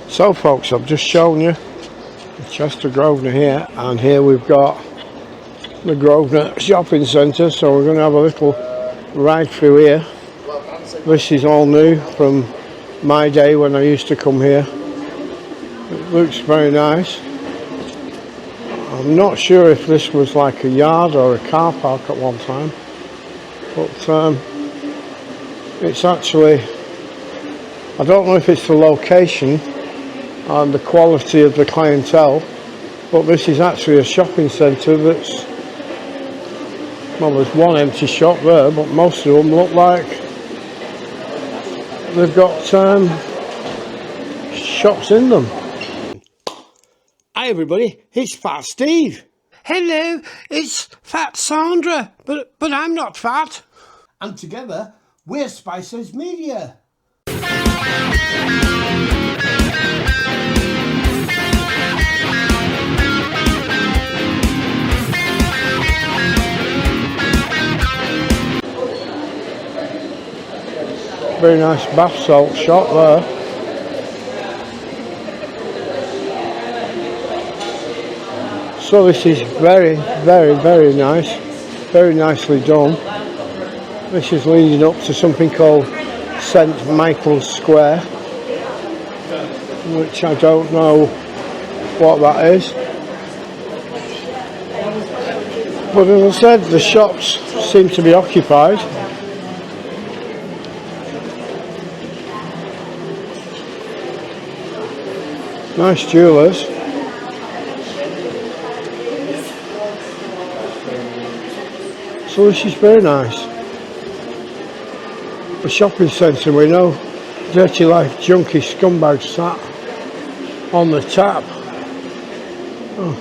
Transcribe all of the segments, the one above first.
So folks, I've just shown you Chester Grosvenor here, and here we've got the Grosvenor shopping centre, so we're going to have a little ride through here. This is all new from my day when I used to come here. It looks very nice. I'm not sure if this was like a yard or a car park at one time, but it's actually, I don't know if it's the location and the quality of the clientele, but this is actually a shopping centre that's, well, there's one empty shop there, but most of them look like they've got shops in them. Hi everybody, it's Fat Steve. Hello, it's Fat Sandra, but I'm not fat. And together, we're Spices Media. Very nice bath salt shop there. So this is very nice, very nicely done. This is leading up to something called St Michael's Square, which I don't know what that is. But as I said, the shops seem to be occupied. Nice jewellers. So this is very nice. The shopping centre, we know dirty life junkie scumbags sat on the tap. Oh,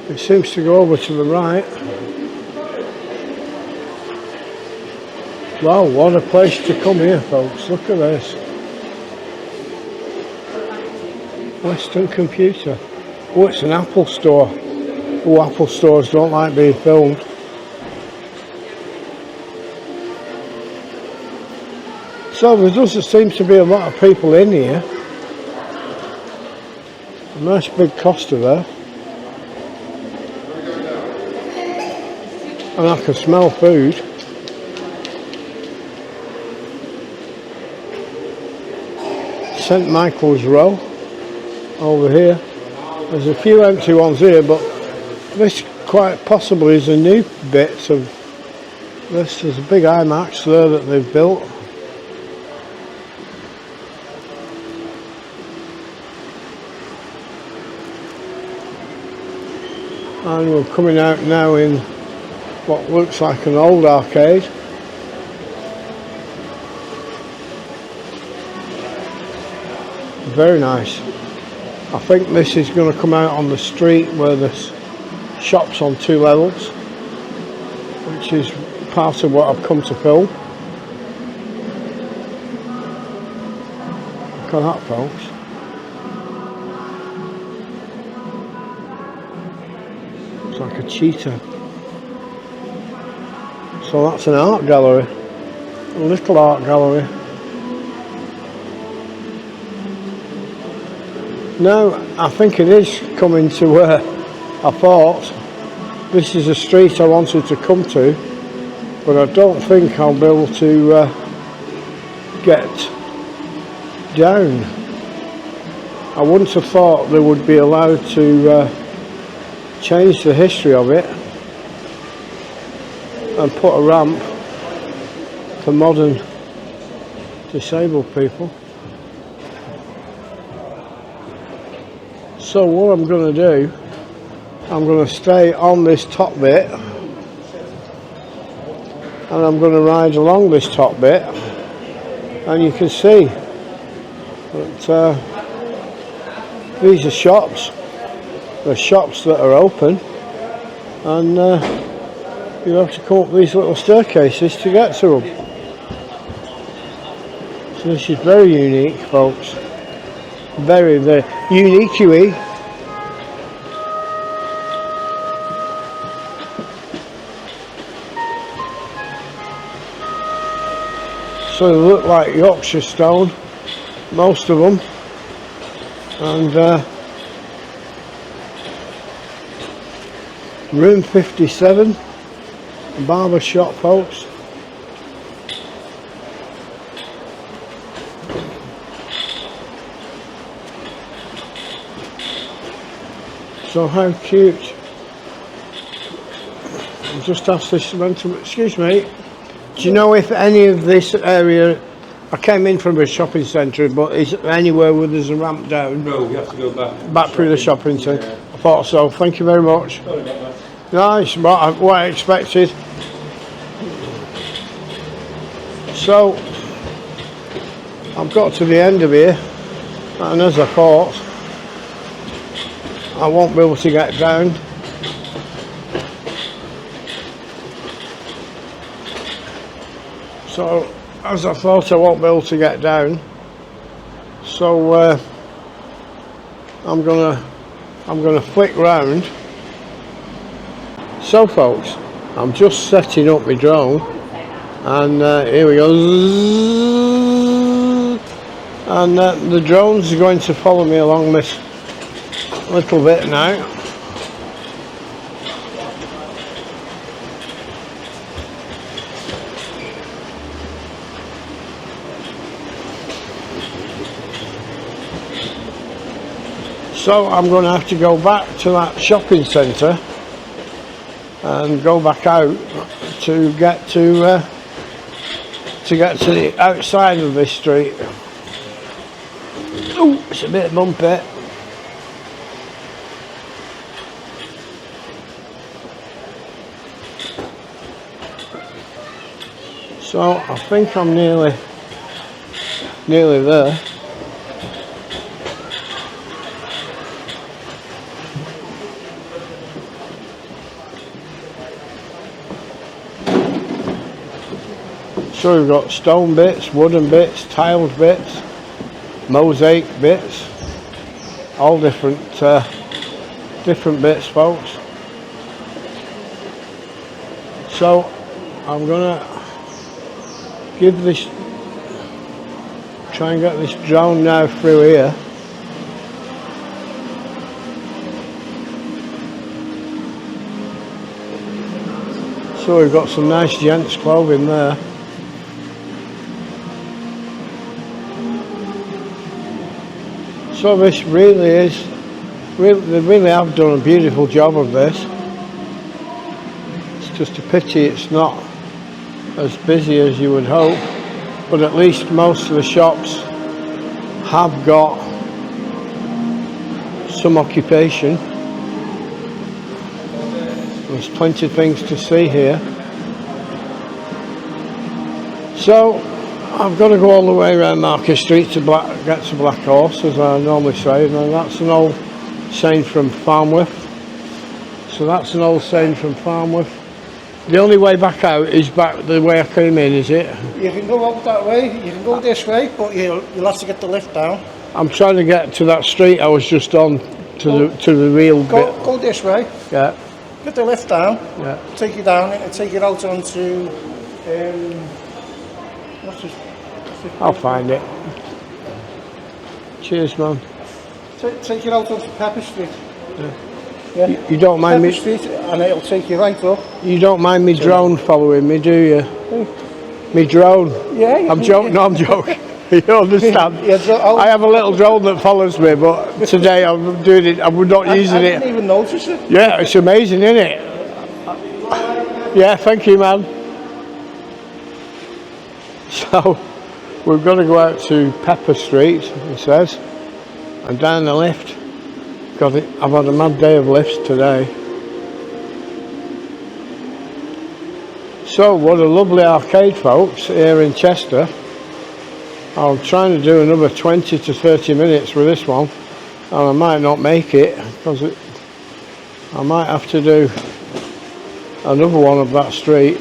it seems to go over to the right. Wow, what a place to come here folks, look at this. Western Computer. Oh, it's an Apple store. Oh, Apple stores don't like being filmed. So there doesn't seem to be a lot of people in here. A nice big Costa there. And I can smell food. St Michael's Row over here. There's a few empty ones here, but this quite possibly is a new bit of this. There's a big IMAX there that they've built. And we're coming out now in what looks like an old arcade. Very nice. I think this is going to come out on the street where there's shops on 2 levels, which is part of what I've come to film. Look at that folks. Like a cheetah. So that's an art gallery, a little art gallery. Now I think it is coming to where I thought. This is a street I wanted to come to, but I don't think I'll be able to get down. I wouldn't have thought they would be allowed to change the history of it and put a ramp for modern disabled people. So what I'm going to do, I'm going to stay on this top bit and I'm going to ride along this top bit, and you can see that these are shops. There are shops that are open, and you have to come up these little staircases to get to them. So this is very unique folks. Very unique. So they look like Yorkshire stone, most of them. And room 57, barber shop, folks. So how cute. I'll just ask this gentleman, excuse me, do you know if any of this area, I came in from a shopping centre, but is there anywhere where there's a ramp down? No, we have to go back. Back through the shopping centre? Yeah. I thought so, thank you very much. Sorry about that. Nice, what I expected. So, I've got to the end of here, and as I thought, I won't be able to get down. So, as I thought, I won't be able to get down. So, I'm gonna flick round. So, folks, I'm just setting up my drone, and here we go. And the drone's going to follow me along this little bit now. So I'm going to have to go back to that shopping centre and go back out to get to the outside of this street. Oh, it's a bit bumpy. So I think I'm nearly there. So we've got stone bits, wooden bits, tiled bits, mosaic bits, all different bits, folks. So I'm gonna try and get this drone now through here. So we've got some nice gents clothing there. So this really is, they really have done a beautiful job of this. It's just a pity it's not as busy as you would hope, but at least most of the shops have got some occupation. There's plenty of things to see here. So I've got to go all the way around Market Street to get to Black Horse, as I normally say, and that's an old saying from Farmworth. So that's an old saying from Farmworth. The only way back out is back the way I came in, is it? You can go out that way, you can go this way, but you'll have to get the lift down. I'm trying to get to that street I was just on, to the real bit. Go this way, Yeah, get the lift down, yeah. take you down and take you out onto, what's this? I'll find it. Cheers, man. Take you out onto Pepper Street. Yeah. You don't mind Pepper me? Street, and it'll take you right up. You don't mind me drone following me, do you? Me drone? Yeah. I'm joking. No, I'm joking. You understand? Yeah, I have a little drone that follows me, but today I'm doing it. I'm not using I it. didn't even notice it. Yeah, it's amazing, isn't it? Yeah, thank you, man. So we've got to go out to Pepper Street, it says, and down the lift. I've had a mad day of lifts today. So what a lovely arcade, folks, here in Chester. I'm trying to do another 20 to 30 minutes with this one, and I might not make it because I might have to do another one of that street.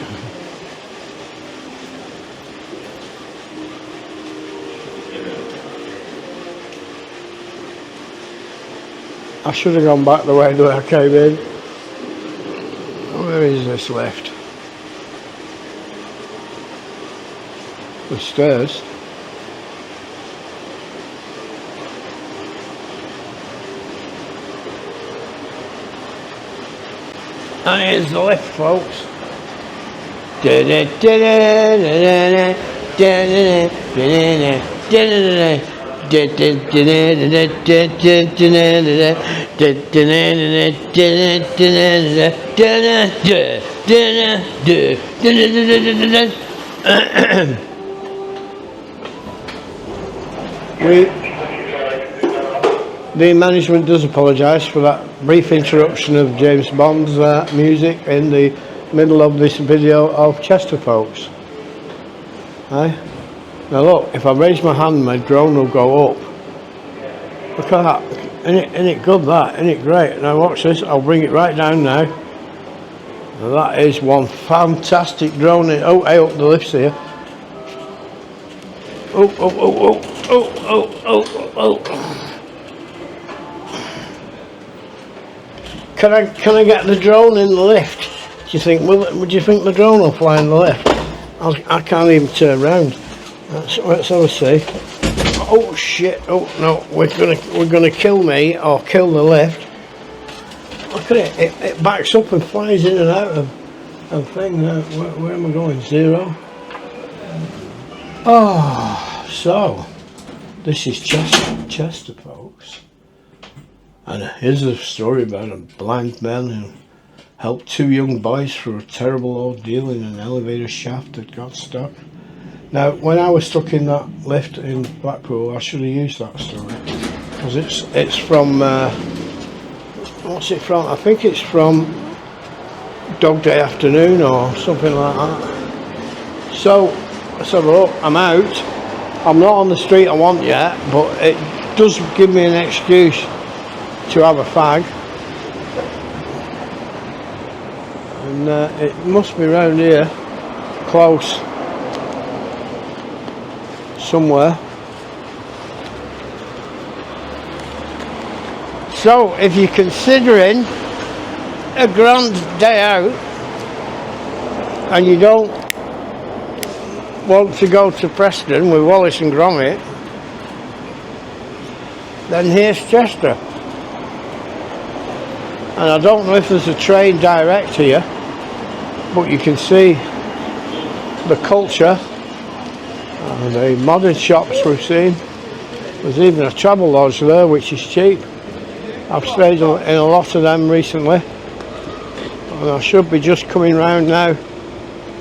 I should have gone back the way that I came in. Where is this lift? The stairs. And here's the lift, folks. The management does apologise for that brief interruption of James Bond's music in the middle of this video of Chester, folks. Aye? Now look, if I raise my hand, my drone will go up. Look at that. Isn't it good, that? Isn't it great? Now watch this, I'll bring it right down now. Now that is one fantastic drone. Oh, I hope the lift's here. Oh, oh, oh, oh, oh, oh, oh, oh, oh. Can I get the drone in the lift? Do you think? Would you think the drone will fly in the lift? I can't even turn around. Let's have a see. Oh shit! Oh no! We're gonna kill me or kill the lift. Look at it! It backs up and flies in and out of thing. Where am I going? 0. Oh, so this is Chester, folks. And here's a story about a blind man who helped 2 young boys through a terrible ordeal in an elevator shaft that got stuck. Now, when I was stuck in that lift in Blackpool, I should have used that story. Because it's from, what's it from? I think it's from Dog Day Afternoon or something like that. So, let's have a look. I'm out. I'm not on the street I want yet, but it does give me an excuse to have a fag, and it must be around here, close, somewhere. So if you're considering a grand day out and you don't want to go to Preston with Wallace and Gromit, then here's Chester. And I don't know if there's a train direct here, but you can see the culture and the modern shops we've seen. There's even a travel lodge there, which is cheap. I've stayed in a lot of them recently, and I should be just coming round now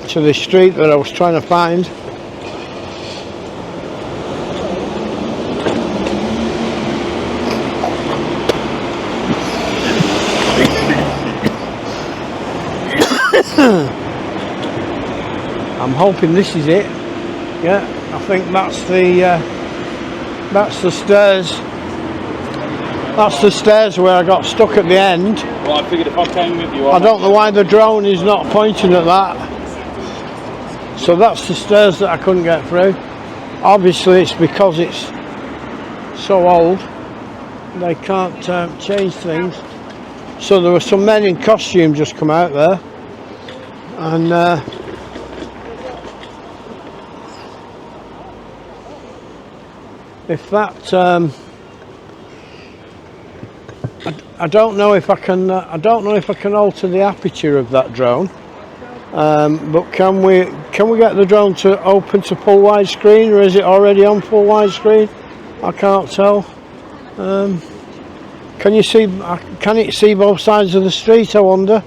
to the street that I was trying to find. I'm hoping this is it. Yeah, I think that's the stairs. That's the stairs where I got stuck at the end. Well, I figured if I came with you, I don't know why the drone is not pointing at that. So that's the stairs that I couldn't get through. Obviously, it's because it's so old. They can't change things. So there were some men in costume just come out there, and if that I don't know if I can alter the aperture of that drone, but can we get the drone to open to full widescreen, or is it already on full widescreen? I can't tell. Can it see both sides of the street, I wonder?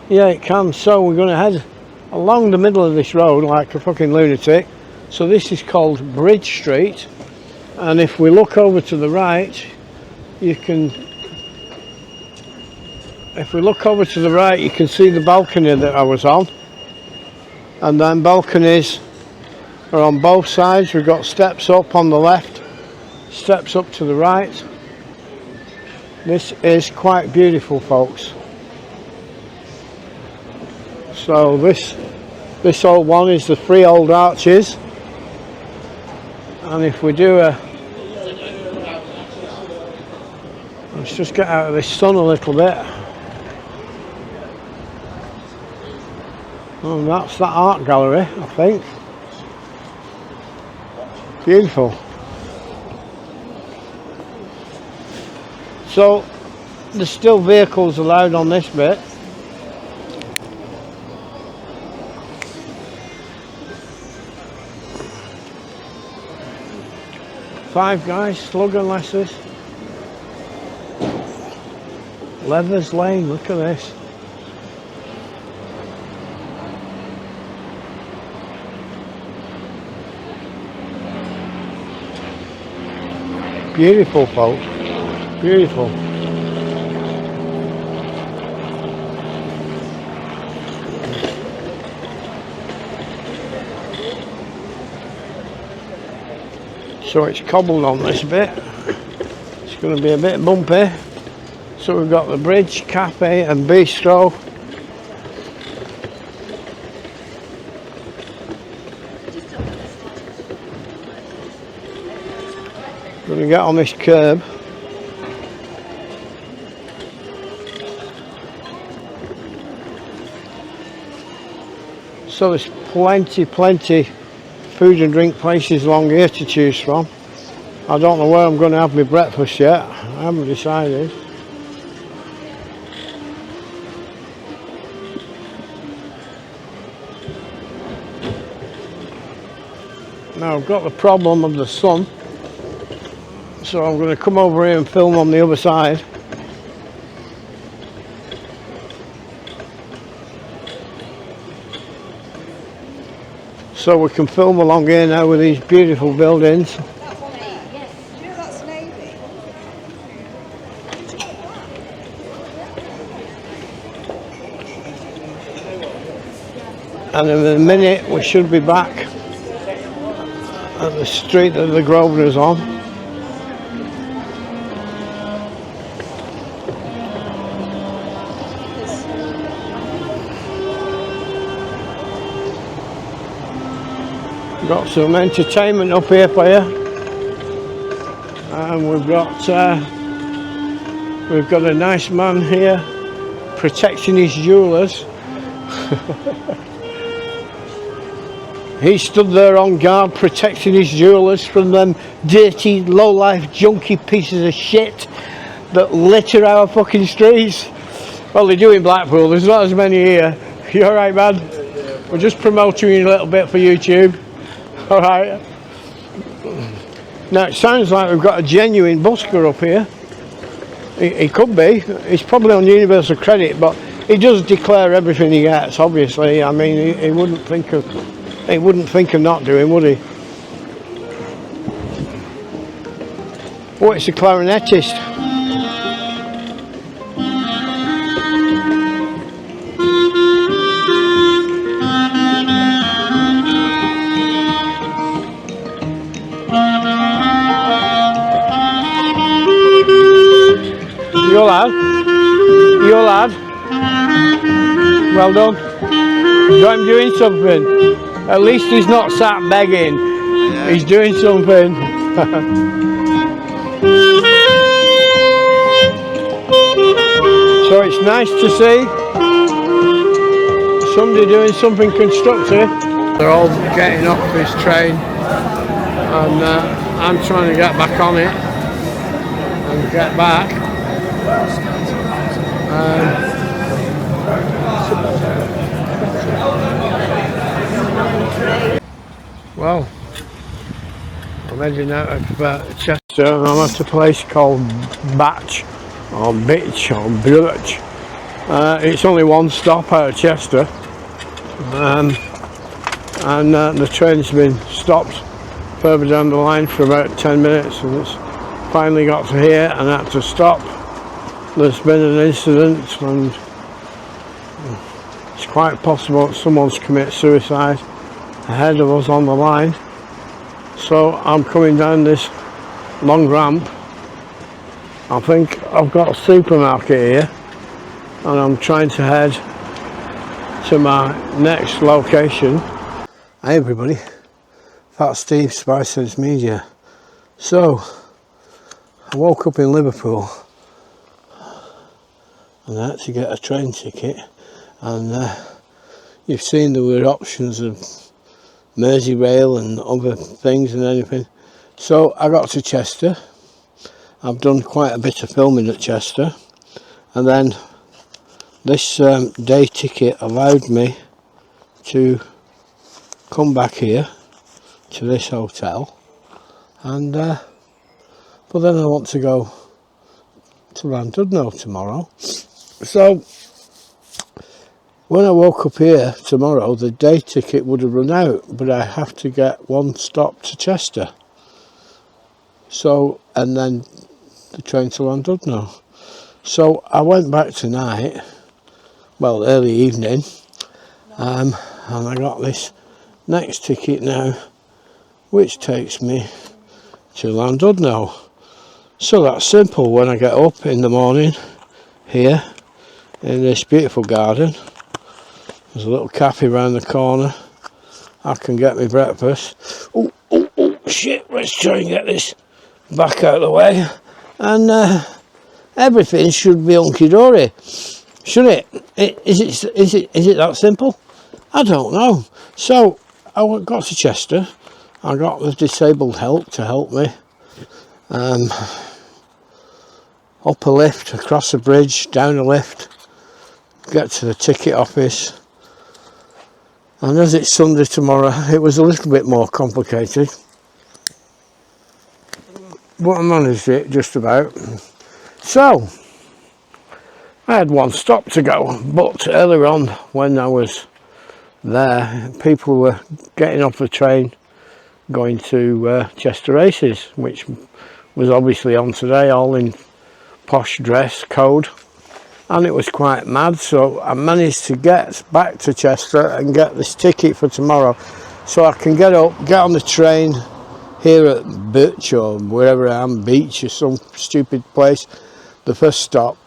Yeah, it can. So we're going to head along the middle of this road like a fucking lunatic. So this is called Bridge Street, and if we look over to the right, you can see the balcony that I was on, and then balconies are on both sides. We've got steps up on the left, steps up to the right. This is quite beautiful, folks. So this old one is the freehold arches, and if we do let's just get out of this sun a little bit. And that's that art gallery, I think. Beautiful. So there's still vehicles allowed on this bit. Five Guys, slug and lessers. Leathers Lane, look at this. Beautiful, folks. Beautiful. So it's cobbled on this bit. It's going to be a bit bumpy. So we've got the bridge, cafe and bistro. Going to get on this curb. So there's plenty food and drink places along here to choose from. I don't know where I'm going to have my breakfast yet. I haven't decided. Now I've got the problem of the sun, so I'm going to come over here and film on the other side. So we can film along here now with these beautiful buildings. And in a minute we should be back at the street that the Grosvenor's on. Got some entertainment up here for you, and we've got a nice man here protecting his jewellers. He stood there on guard protecting his jewellers from them dirty, low-life, junky pieces of shit that litter our fucking streets. Well, they do in Blackpool, there's not as many here. You alright, man? We're just promoting you a little bit for YouTube. Alright. Now it sounds like we've got a genuine busker up here. He could be. He's probably on universal credit, but he does declare everything he gets, obviously. I mean, he wouldn't think of not doing, would he? Oh, it's a clarinetist. Your lad. Well done. Got him doing something. At least he's not sat begging. He's doing something. So it's nice to see somebody doing something constructive. They're all getting off this train, and I'm trying to get back on it and get back. Well, I'm heading out of Chester, and I'm at a place called Batch or Bitch or Brutch. It's only one stop out of Chester, and the train's been stopped further down the line for about 10 minutes, and it's finally got to here and had to stop. There's been an incident, and it's quite possible that someone's committed suicide ahead of us on the line. So I'm coming down this long ramp. I think I've got a supermarket here, and I'm trying to head to my next location. Hi everybody, Fat Steve, Spiceheads Media. So I woke up in Liverpool and I had to get a train ticket, and you've seen there were options of Merseyrail and other things and anything. So I got to Chester. I've done quite a bit of filming at Chester, and then this day ticket allowed me to come back here to this hotel and but then I want to go to Llandudno tomorrow. So when I woke up here tomorrow, the day ticket would have run out, but I have to get one stop to Chester. So, and then the train to Llandudno. So I went back tonight, well, early evening, and I got this next ticket now, which takes me to Llandudno. So that's simple. When I get up in the morning here in this beautiful garden, there's a little cafe round the corner. I can get my breakfast. Oh, shit, let's try and get this back out of the way. And everything should be hunky-dory. Should it? Is it that simple? I don't know. So I got to Chester. I got the disabled help to help me. Up a lift, across a bridge, down a lift, get to the ticket office. And as it's Sunday tomorrow, it was a little bit more complicated, but I managed it just about. So I had one stop to go, but earlier on when I was there, people were getting off the train going to Chester Races, which was obviously on today, all in posh dress code, and it was quite mad. So I managed to get back to Chester and get this ticket for tomorrow, so I can get up, get on the train here at Birch or wherever I am, Beach or some stupid place, the first stop,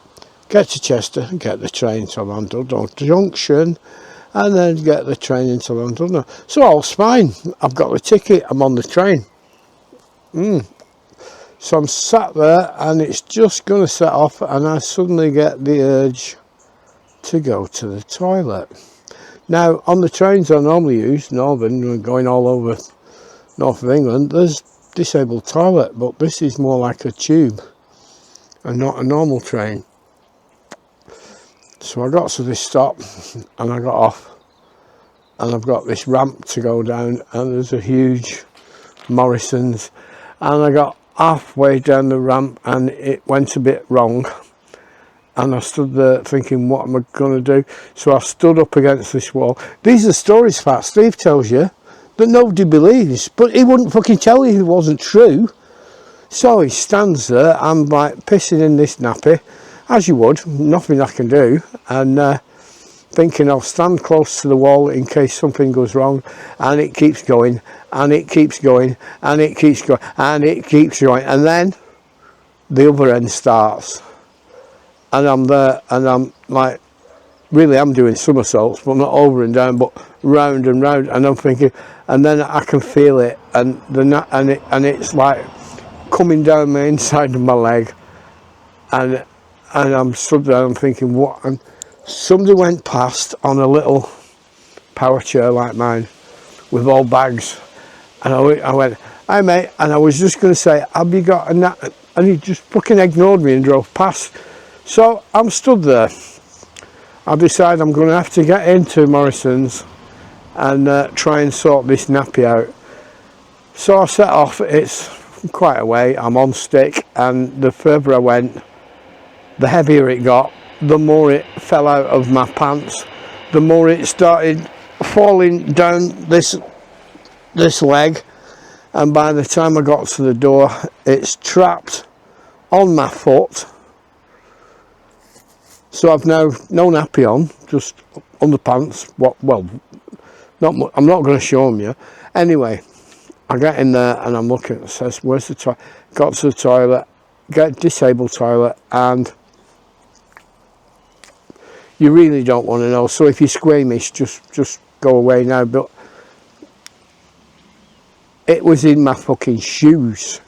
get to Chester and get the train to Llandudno Junction, and then get the train into Llandudno. So all's fine. I've got the ticket, I'm on the train. So I'm sat there and it's just going to set off, and I suddenly get the urge to go to the toilet. Now on the trains I normally use, Northern, going all over north of England, there's disabled toilet, but this is more like a tube and not a normal train. So I got to this stop and I got off, and I've got this ramp to go down, and there's a huge Morrison's, and I got halfway down the ramp and it went a bit wrong, and I stood there thinking, what am I going to do? So I stood up against this wall. These are stories Fat Steve tells you that nobody believes, but he wouldn't fucking tell you if it wasn't true. So he stands there, I'm like pissing in this nappy, as you would, nothing I can do, and thinking I'll stand close to the wall in case something goes wrong, and it keeps going, and it keeps going, and it keeps going, and it keeps going, and then the other end starts, and I'm there, and I'm like, really I'm doing somersaults, but not over and down, but round and round, and I'm thinking, and then I can feel it, and it's like coming down the inside of my leg, and I'm stood there, I'm thinking, what? And somebody went past on a little power chair like mine with all bags, and I went, hi mate, and I was just going to say, have you got a nap? And he just fucking ignored me and drove past. So I'm stood there. I decide I'm going to have to get into Morrison's and try and sort this nappy out. So I set off. It's quite a way, I'm on stick, and the further I went, the heavier it got, the more it fell out of my pants, the more it started falling down this leg, and by the time I got to the door, it's trapped on my foot. So I've now no nappy on, just underpants. I'm not going to show them you. Anyway, I get in there and I'm looking, it says, where's the toilet? Got to the toilet, get disabled toilet, and you really don't want to know. So if you're squeamish, just go away now. But it was in my fucking shoes.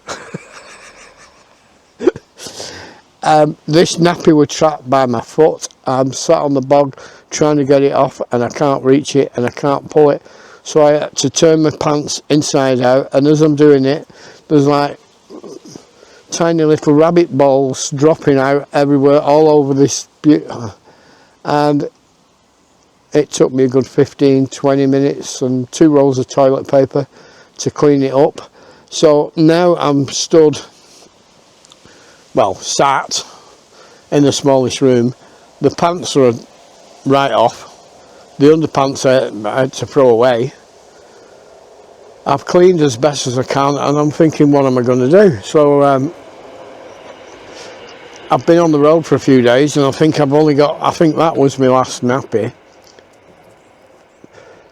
This nappy was trapped by my foot. I'm sat on the bog trying to get it off, and I can't reach it and I can't pull it. So I had to turn my pants inside out, and as I'm doing it, there's like tiny little rabbit balls dropping out everywhere, all over this and it took me a good 15-20 minutes and 2 rolls of toilet paper to clean it up. So now I'm stood well, sat in the smallest room. The pants are right off. The underpants I had to throw away. I've cleaned as best as I can, and I'm thinking, what am I going to do? So I've been on the road for a few days, and I think that was my last nappy.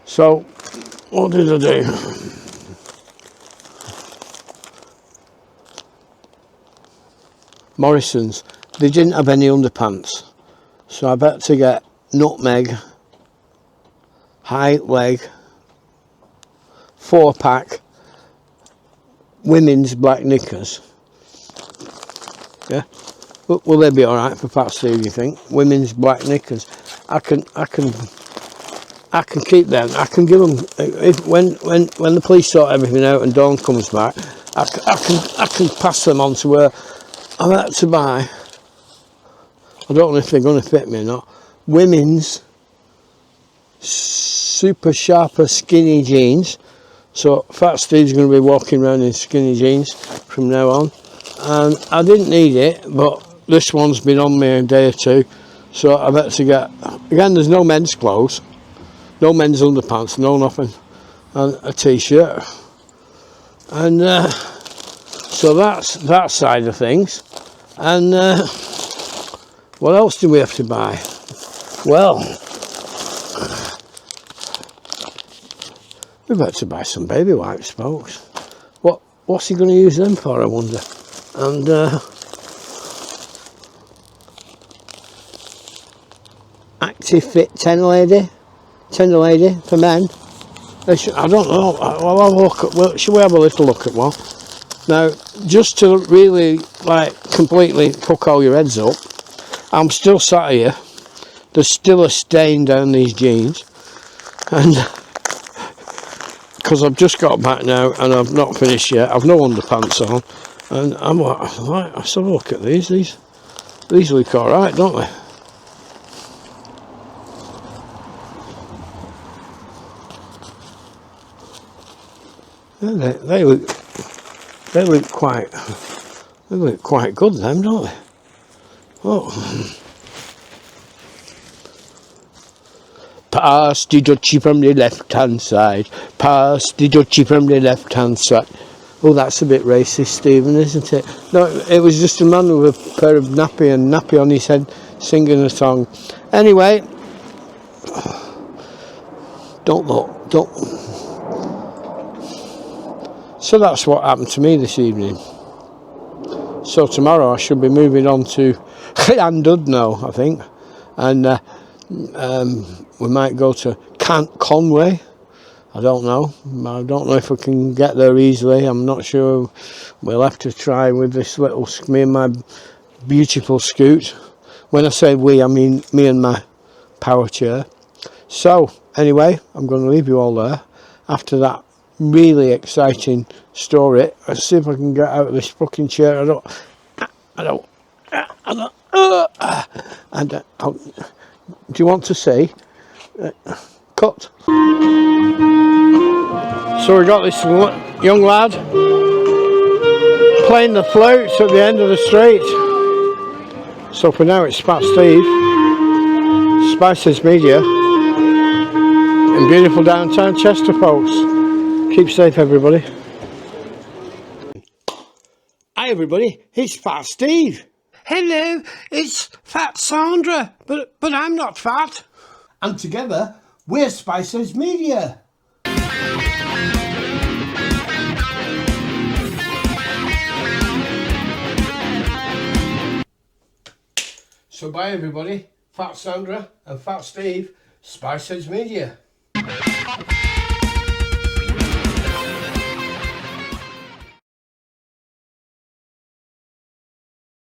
So what did I do? Morrison's, they didn't have any underpants, so I better to get nutmeg, high leg, 4-pack women's black knickers. Yeah, will they be all right for Pat Steve? You think women's black knickers? I can keep them. I can give them when the police sort everything out and Dawn comes back. I can pass them on to her. I'm about to buy. I don't know if they're going to fit me or not. Women's super sharper skinny jeans. So Fat Steve's going to be walking around in skinny jeans from now on. And I didn't need it, but this one's been on me a day or two. So I better to get. Again, there's no men's clothes, no men's underpants, no nothing, and a t-shirt. And so that's that side of things. And what else do we have to buy? Well, we better buy some baby wipes, folks. What's he going to use them for, I wonder? And Active Fit tender lady for men. I don't know. I'll have a look at. Well, should we have a little look at one? Now, just to really completely fuck all your heads up, I'm still sat here. There's still a stain down these jeans, and because I've just got back now and I've not finished yet. I've no underpants on, and I'm like, let's have a look at these. These look all right, don't they? Yeah, they look quite good, them, don't they? Oh, pass the Dutchie from the left hand side. Pass the Dutchie from the left hand side. Oh, that's a bit racist, Stephen, isn't it? No, it was just a man with a pair of nappy on his head singing a song. Anyway, don't. So that's what happened to me this evening. So tomorrow I should be moving on to Llandudno, I think, and we might go to Conway. I don't know if we can get there easily. I'm not sure. We'll have to try with this little, me and my beautiful scoot. When I say we, I mean me and my power chair. So anyway, I'm going to leave you all there after that really exciting story. Let's see if I can get out of this fucking chair. Do you want to see? Cut. So we got this young lad playing the flutes at the end of the street. So for now it's Fat Steve, Spices Media, in beautiful downtown Chester, folks. Keep safe, everybody. Hi, everybody. It's Fat Steve. Hello, it's Fat Sandra, but I'm not fat. And together, we're Spices Media. So bye, everybody. Fat Sandra and Fat Steve, Spices Media.